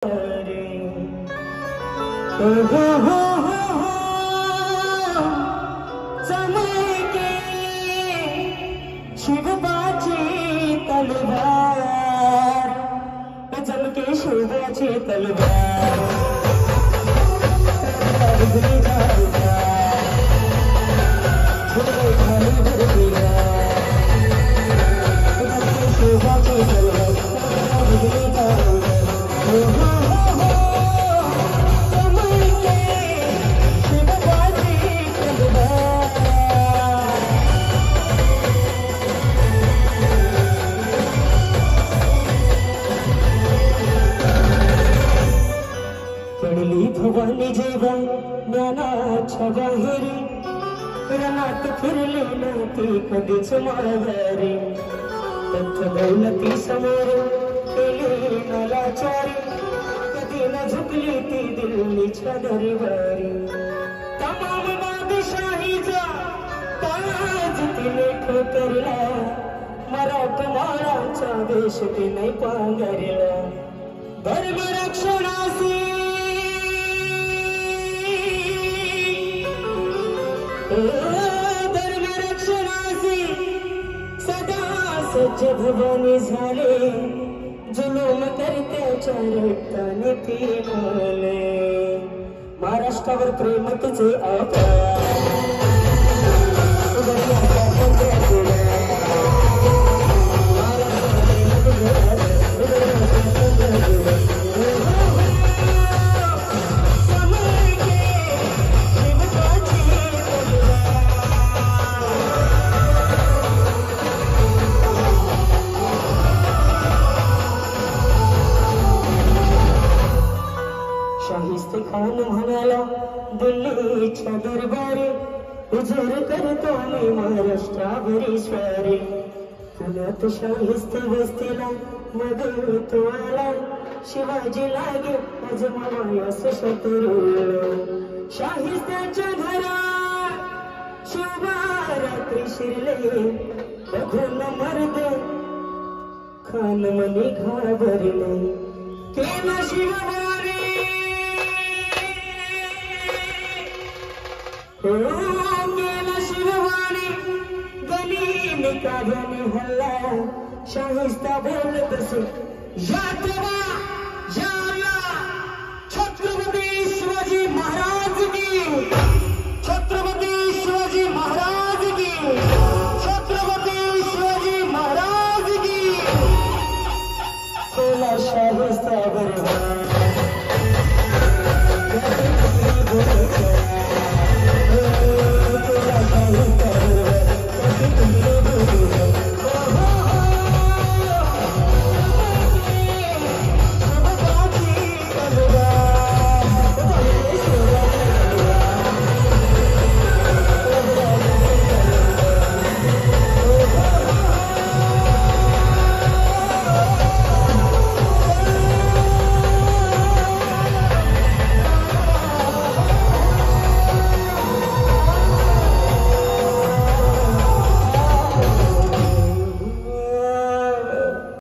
चमके शिवबाची तलवार, चमके शिवबाची तलवार, बिजली जाऊया खाली भर दिया, चमके शिवबाची तलवार, बिजली जाऊया पडली भवानी जेव्हा ज्ञानाच्या बाहेरी, रणात फिरली नव्हती कधीच माघारी, तथ्य दौलती समोर केली नलाचारी, कधी न झुकली ती दिल्लीच्या दरबारी, तमाम बादशाहीचा ताज तिने ठोकरला, मराठमाळाचा देश तिने पांघरला, धर्मरक्षणासी धर्मरक्षणासी सदा सज्ज भवानी झाले, जुलूम करत्याच्या रक्ताने पिळले, महाराष्ट्रावर प्रेम तुझे शाहिस्ते खान म्हणाला दिल्लीच्या दरबारी, हुजूर करतो मी महाराष्ट्रावरी स्वारी, पुण्यात शाहिस्ते वस्तीला मध्ये तो आला, शिवाजी लागे अजमावयास शत्रू, शाहिस्त्याच्या घरात शिवरात्री शिरले, बघून मर्द खान मनी घाबरले, केला शिववारी केला शिववाणी, गलीन काढून हल्ला, शाहिस्ता बोलत असे या तेव्हा